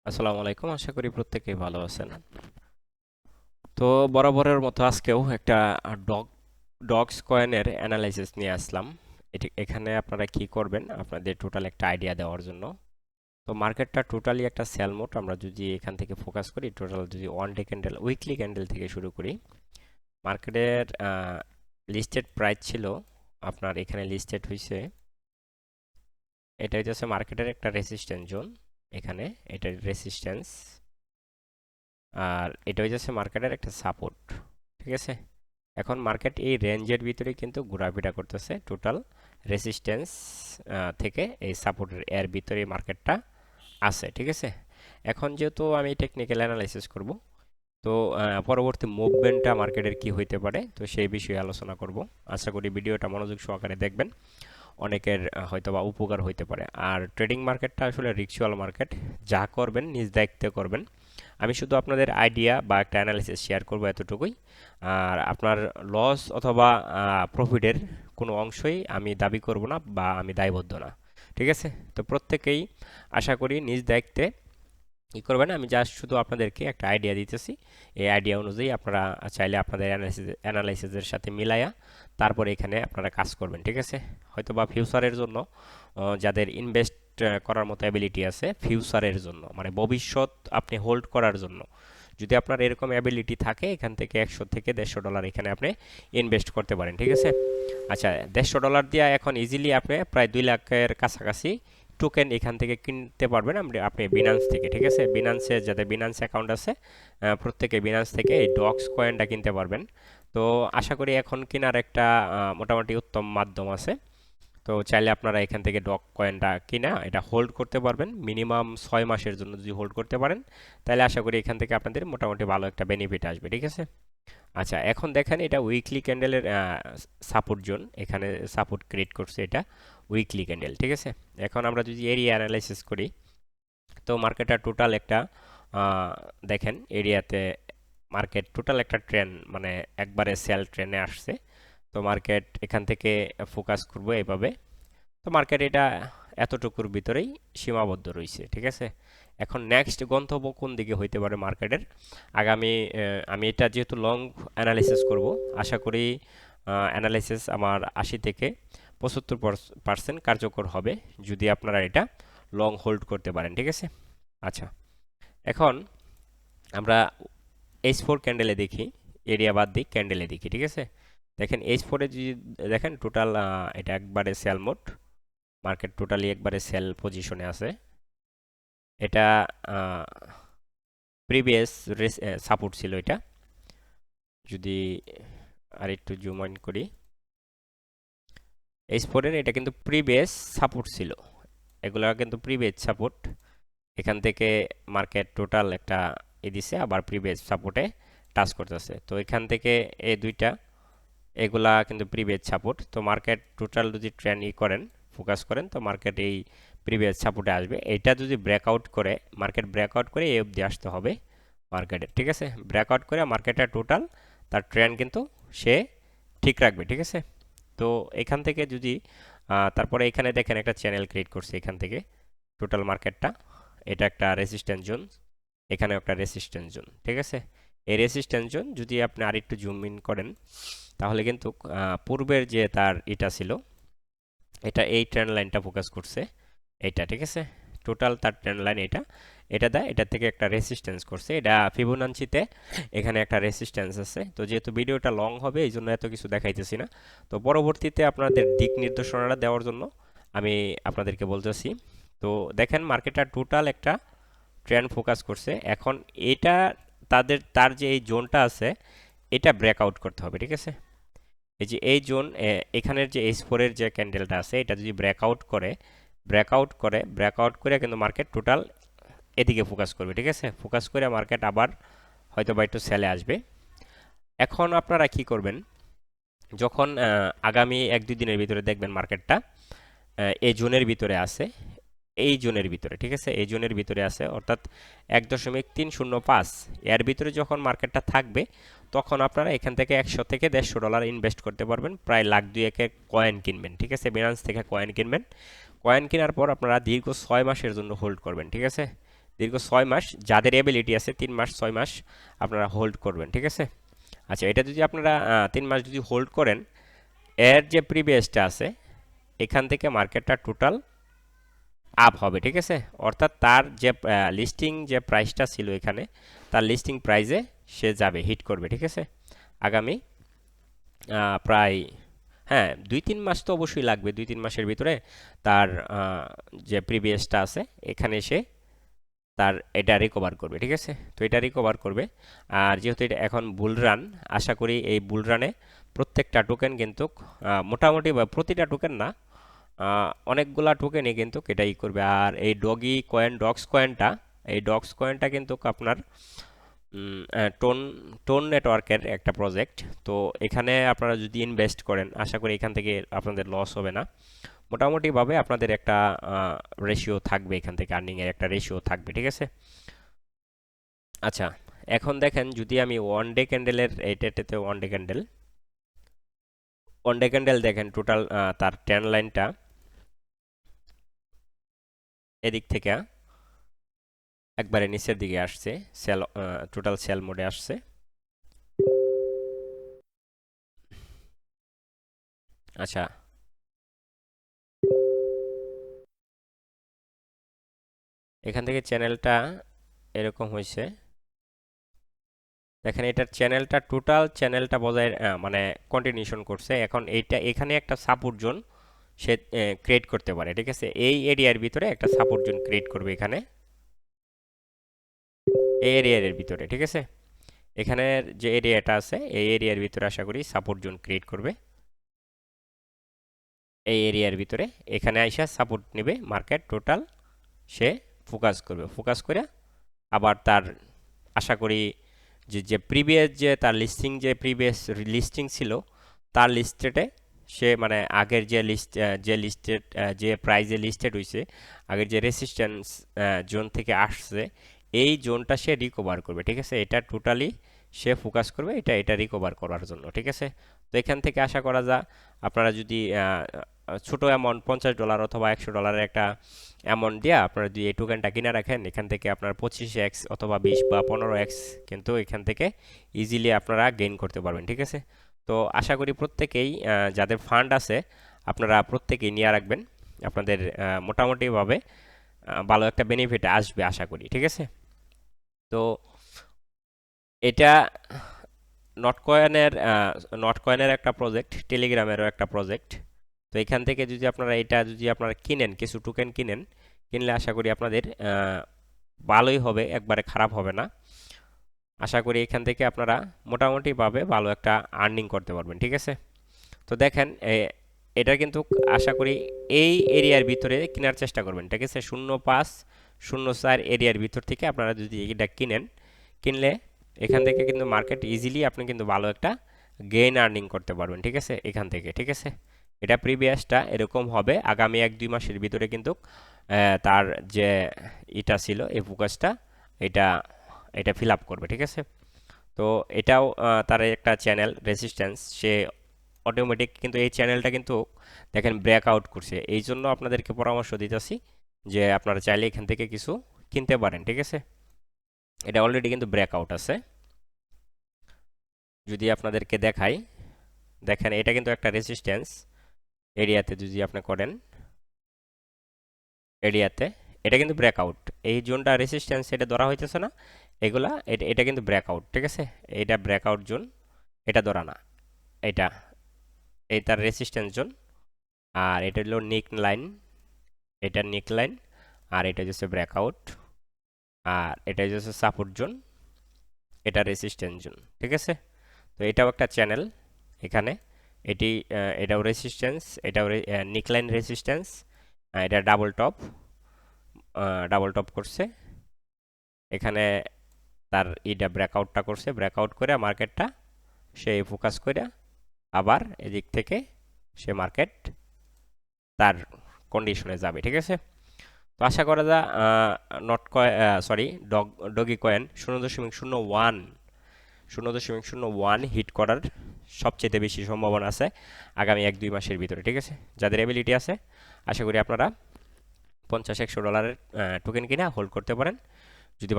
আসসালামু আলাইকুম। আশা করি প্রত্যেকেই ভালো আছেন। তো বরাবরের মতো আজকেও একটা ডগ ডগস কয়েনের অ্যানালাইসিস নিয়ে আসলাম। এখানে আপনারা কি করবেন আপনাদের টোটাল একটা আইডিয়া দেওয়ার জন্য। তো মার্কেটটা টোটালি একটা সেল মোড। আমরা যদি এখান থেকে ফোকাস করি, টোটাল যদি one day candle, weekly candle থেকে শুরু করি, মার্কেটের লিস্টেড প্রাইস ছিল আপনার এখানে লিস্টেড হয়েছে, এটা হচ্ছে মার্কেটের একটা রেসিস্ট্যান্স জোন। এখানে এটা রেসিস্ট্যান্স, আর এটা হচ্ছে মার্কেটের একটা সাপোর্ট। ঠিক আছে, এখন মার্কেট এই রেঞ্জের ভিতরে কিন্তু ঘোরাফেরা করতেছে। টোটাল রেসিস্ট্যান্স থেকে এই সাপোর্টের এর ভিতরে মার্কেটটা আছে। ঠিক আছে, এখন যেহেতু আমি টেকনিক্যাল অ্যানালাইসিস করব, তো পরবর্তী মুভমেন্টটা মার্কেটের কি হইতে পারে, তো সেই বিষয়ে আলোচনা করব। আশা করি ভিডিওটা মনোযোগ সহকারে দেখবেন, অনেকের হয়তোবা উপকার হইতে পারে। আর ট্রেডিং মার্কেটটা আসলে রিচুয়াল মার্কেট, যা করবেন নিজ দায়িত্বে করবেন। আমি শুধু আপনাদের আইডিয়া বা একটা অ্যানালিসিস শেয়ার করব, এতটুকুই। আর আপনার লস অথবা প্রফিটের কোনো অংশই আমি দাবি করব না বা আমি দায়বদ্ধ না। ঠিক আছে, তো প্রত্যেকেই আশা করি নিজ দায়িত্বে ই করবেন। আমি জাস্ট শুধু আপনাদেরকে একটা আইডিয়া দিতেছি। এই আইডিয়া অনুযায়ী আপনারা চাইলে আপনাদের অ্যানালাইসিসের সাথে মিলায়া তারপরে এখানে আপনারা কাজ করবেন। ঠিক আছে, হয়তো বা ফিউচারের জন্য যাদের ইনভেস্ট করার মতো অ্যাবিলিটি আছে, ফিউচারের জন্য মানে ভবিষ্যৎ আপনি হোল্ড করার জন্য, যদি আপনার এরকম অ্যাবিলিটি থাকে, এখান থেকে 100 থেকে 150 ডলার এখানে আপনি ইনভেস্ট করতে পারেন। ঠিক আছে, আচ্ছা, 150 ডলার দিয়ে এখন ইজিলি আপনি প্রায় 2 লাখের কাছাকাছি টোকেন এখান থেকে কিনতে পারবেন আপনি বিনান্স থেকে। ঠিক আছে, বিনান্সে যাদের বিনান্স অ্যাকাউন্ট আছে, প্রত্যেকে বিনান্স থেকে এই ডক্স কয়েনটা কিনতে পারবেন। তো আশা করি এখন কেনার একটা মোটামুটি উত্তম মাধ্যম আছে। তো চাইলে আপনারা এখান থেকে ডগ কয়েনটা কিনা এটা হোল্ড করতে পারবেন মিনিমাম 6 মাসের জন্য। যদি হোল্ড করতে পারেন, তাহলে আশা করি এখান থেকে আপনাদের মোটামুটি ভালো একটা বেনিফিট আসবে। ঠিক আছে, আচ্ছা, এখন দেখেন এটা উইকলি ক্যান্ডেলের সাপোর্ট জোন, এখানে সাপোর্ট ক্রিয়েট করছে এটা উইকলি ক্যান্ডেল। ঠিক আছে, এখন আমরা যদি এরিয়া অ্যানালাইসিস করি, তো মার্কেটটা টোটাল একটা দেখেন এরিয়াতে মার্কেট টোটাল একটা ট্রেন, মানে একবারে সেল ট্রেনে আসছে। তো মার্কেট এখান থেকে ফোকাস করবো এভাবে। তো মার্কেট এটা এতটুকুর ভিতরেই সীমাবদ্ধ রয়েছে। ঠিক আছে, এখন নেক্সট গন্তব্য কোন দিকে হইতে পারে মার্কেটের আগামী, আমি এটা যেহেতু লং অ্যানালাইসিস করব, আশা করি অ্যানালাইসিস আমার 80 থেকে 75% কার্যকর হবে যদি আপনারা এটা লং হোল্ড করতে পারেন। ঠিক আছে, আচ্ছা, এখন আমরা H4 ক্যান্ডেলে দেখি, এরিয়া বাদ দিই, ক্যান্ডেলে দেখি। ঠিক আছে, দেখেন H4 এ যদি দেখেন টোটাল এটা একবারে সেল মোড, মার্কেট টোটালি একবারে সেল পজিশনে আছে। এটা প্রিভিয়াস সাপোর্ট ছিল এটা। যদি আরেকটু জুম ইন করি, H4 এর এটা কিন্তু প্রিভিয়াস সাপোর্ট ছিল, এগুলো কিন্তু প্রিভিয়াস সাপোর্ট। এখান থেকে মার্কেট টোটাল একটা দিছে, আবার প্রিভিয়াস সাপোর্টে টাচ করতেছে। তো এখান থেকে এই দুইটা, এগুলা কিন্তু প্রিভিয়াস সাপোর্ট। তো মার্কেট টোটাল যদি ট্রেন্ড করেন, ফোকাস করেন, তো মার্কেট এই প্রিভিয়াস সাপোর্টে আসবে। এটা যদি ব্রেকআউট করে, মার্কেট ব্রেকআউট করে এই অবধি আসতে হবে মার্কেটে। ঠিক আছে, ব্রেকআউট করে মার্কেটের টোটাল তার ট্রেন্ড কিন্তু সে ঠিক রাখবে। ঠিক আছে, তো এখান থেকে যদি তারপরে এখানে দেখেন একটা চ্যানেল ক্রিয়েট করছে এখান থেকে টোটাল মার্কেটটা, এটা একটা রেসিস্ট্যান্স জোন, এখানে একটা রেসিস্ট্যান্স জোন। ঠিক আছে, এই রেসিস্ট্যান্স জোন যদি আপনি আরেকটু জুম ইন করেন, তাহলে কিন্তু পূর্বের যে তার এটা ছিল, এটা এই ট্রেন্ড লাইনটা ফোকাস করছে এইটা। ঠিক আছে, টোটাল তার ট্রেন্ড লাইন এটা, এটা দেয়, এটা থেকে একটা রেসিস্ট্যান্স করছে, এটা ফিবোনাচিতে এখানে একটা রেসিস্ট্যান্স আছে। তো যেহেতু ভিডিওটা লং হবে, এই জন্য এত কিছু দেখাইতেছি না। তো পরবর্তীতে আপনাদের দিক নির্দেশনাটা দেওয়ার জন্য আমি আপনাদেরকে বলতেছি। তো দেখেন মার্কেটটা টোটাল একটা ট্রেন্ড ফোকাস করছে। এখন এটা তার যে এই জোনটা আছে, এটা ব্রেকআউট করতে হবে। ঠিক আছে, এই যে এই জোন, এখানের যে H4 এর যে ক্যান্ডেলটা আছে, এটা যদি ব্রেকআউট করে কিন্তু মার্কেট টোটাল এদিকে ফোকাস করবে। ঠিক আছে, ফোকাস করে মার্কেট আবার হয়তো বা একটু সেলে আসবে। এখন আপনারা কি করবেন, যখন আগামী 1-2 দিনের ভিতরে দেখবেন মার্কেটটা এই জোনের ভিতরে আছে, এই জোনের ভিতরে। ঠিক আছে, এই জোনের ভিতরে আছে, অর্থাৎ 1.305 এর ভিতরে যখন মার্কেটটা থাকবে, তখন আপনারা এখান থেকে 100 থেকে 150 ডলার ইনভেস্ট করতে পারবেন, প্রায় লাখ দুয়েকের কয়েন কিনবেন। ঠিক আছে, বিনান্স থেকে কয়েন কিনবেন, কয়েন কেনার পর আপনারা দীর্ঘ 6 মাসের জন্য হোল্ড করবেন। ঠিক আছে, দীর্ঘ 6 মাস, যাদের এবিলিটি আছে 3 মাস 6 মাস আপনারা হোল্ড করবেন, ঠিক আছে। আচ্ছা, এটা যদি আপনারা 3 মাস যদি হোল্ড করেন, এর যে প্রিভিয়াসটা আছে এখান থেকে মার্কেটটা টোটাল আপ হবে, ঠিক আছে। অর্থাৎ তার যে লিস্টিং যে প্রাইসটা ছিল এখানে, তার লিস্টিং প্রাইসে সে যাবে, হিট করবে, ঠিক আছে। আগামী প্রায়, হ্যাঁ, 2-3 মাস তো অবশ্যই লাগবে। 2-3 মাসের ভিতরে তার যে প্রিভিয়াসটা আছে এখানে এসে তার এটা রিকভার করবে, ঠিক আছে। তো এটা রিকভার করবে। আর যেহেতু এটা এখন বুল রান, আশা করি এই বুল রানে প্রত্যেকটা টোকেন কিন্তু মোটামুটি, বা প্রতিটা টোকেন না, অনেকগুলা টোকেনই কিন্তু এটাই করবে। আর এই ডগস কয়েনটা কিন্তু আপনার টোন টোন নেটওয়ার্কের একটা প্রজেক্ট। তো এখানে আপনারা যদি ইনভেস্ট করেন, আশা করি এখান থেকে আপনাদের লস হবে না। মোটামুটিভাবে আপনাদের একটা রেশিও থাকবে, এখান থেকে আর্নিংয়ের একটা রেশিও থাকবে, ঠিক আছে। আচ্ছা, এখন দেখেন যদি আমি ওয়ান ডে ক্যান্ডেলের এইটাতে ওয়ান ডে ক্যান্ডেল দেখেন, টোটাল তার ট্রেন্ড লাইনটা এদিক থেকে একবারে নিচের দিকে আসছে, সেল, টোটাল সেল মোডে আসছে। আচ্ছা, এখান থেকে চ্যানেলটা এরকম হয়েছে, দেখেন এটার টোটাল চ্যানেলটা বজায় মানে কন্টিনিউশন করছে। এখন এইটা এখানে একটা সাপোর্ট জোন সে ক্রিয়েট করতে পারে, ঠিক আছে। এই এরিয়ার ভিতরে একটা সাপোর্ট জোন ক্রিয়েট করবে এখানে, এই এরিয়ার ভিতরে, ঠিক আছে। এখানের যে এরিয়াটা আছে এই এরিয়ার ভিতরে আশা করি সাপোর্ট জোন ক্রিয়েট করবে। এই এরিয়ার ভিতরে এখানে আইসা সাপোর্ট নেবে মার্কেট টোটাল, সে ফোকাস করে আবার তার আশা করি যে প্রিভিয়াস যে তার প্রিভিয়াস লিস্টিং ছিল তার লিস্টেডে সে, মানে আগের যে প্রাইজে লিস্টেড হয়েছে, আগের যে রেসিস্ট্যান্স জোন থেকে আসছে, এই জোনটা সে রিকভার করবে, ঠিক আছে। এটা টোটালি সে ফোকাস করবে এটা রিকভার করার জন্য, ঠিক আছে। তো এখান থেকে আশা করা যায় আপনারা যদি ছোট অ্যামাউন্ট $50 অথবা $100 একটা অ্যামাউন্ট দিয়ে আপনারা যদি এই টোকেনটা কিনে রাখেন, এখান থেকে আপনার 25x অথবা 20 বা 15x কিন্তু এখান থেকে ইজিলি আপনারা গেইন করতে পারবেন, ঠিক আছে। তো আশা করি প্রত্যেকেই যাদের ফান্ড আছে আপনারা প্রত্যেকেই নিয়ে রাখবেন, আপনাদের মোটামুটিভাবে ভালো একটা বেনিফিট আসবে আশা করি, ঠিক আছে। তো এটা নটকয়েনের একটা প্রজেক্ট, টেলিগ্রামেরও একটা প্রজেক্ট। তো এখান থেকে যদি আপনারা কিনেন, কিছু টোকেন কিনলে আশা করি আপনাদের ভালোই হবে, একবারে খারাপ হবে না। আশা করি এখান থেকে আপনারা মোটামুটিভাবে ভালো একটা আর্নিং করতে পারবেন, ঠিক আছে। তো দেখেন এটা কিন্তু আশা করি এই এরিয়ার ভিতরে কেনার চেষ্টা করবেন, ঠিক আছে। 0504 এরিয়ার ভিতর থেকে আপনারা যদি এটা কিনলে এখান থেকে কিন্তু মার্কেট ইজিলি আপনি কিন্তু ভালো একটা গেইন আর্নিং করতে পারবেন, ঠিক আছে, এখান থেকে, ঠিক আছে। এটা প্রিভিয়াসটা এরকম হবে, আগামী 1-2 মাসের ভিতরে কিন্তু তার যে এটা ছিল এই ফোকাসটা, এটা এটা ফিল আপ করবে, ঠিক আছে। তো এটাও তার একটা চ্যানেল রেজিস্ট্যান্স, সে অটোমেটিক কিন্তু এই চ্যানেলটা কিন্তু দেখেন ব্রেকআউট করছে। এই জন্য আপনাদেরকে পরামর্শ দিতেছি যে আপনারা চাইলে এখান থেকে কিছু কিনতে পারেন, ঠিক আছে। এটা অলরেডি কিন্তু ব্রেকআউট আছে, যদি আপনাদেরকে দেখাই, দেখেন এটা কিন্তু একটা রেজিস্ট্যান্স এরিয়াতে, যদি আপনি করেন এরিয়াতে, এটা কিন্তু ব্রেকআউট, এই জোনটা রেজিস্ট্যান্স এটা ধরা হইতেছে না, এগুলা এটা কিন্তু ব্রেকআউট, ঠিক আছে। এটা ব্রেকআউট জোন, এটা ধরা না, এটা এই তার রেজিস্ট্যান্স জোন। আর এটা হলো নিক লাইন, আর এটা হচ্ছে ব্রেকআউট, আর এটা হচ্ছে সাপোর্ট জোন, এটা রেজিস্ট্যান্স জোন, ঠিক আছে। তো এটাও একটা চ্যানেল, এখানে এটাও রেজিস্ট্যান্স, এটাও নিকলাইন রেজিস্ট্যান্স, এটা ডাবল টপ করছে এখানে, তার এটা ব্রেকআউটটা করছে, ব্রেকআউট করে মার্কেটটা সে ফোকাস করে আবার এদিক থেকে সে মার্কেট তার কন্ডিশনে যাবে, ঠিক আছে। তো আশা করা যায় ডগি কয়েন 0.01 হিট করার সবচেয়ে বেশি সম্ভাবনা আছে আগামী 1-2 মাসের ভিতরে, ঠিক আছে। যাদের এবিলিটি আছে আশা করি আপনারা $50-100 টোকেন কিনা হোল্ড করতে পারেন। যদি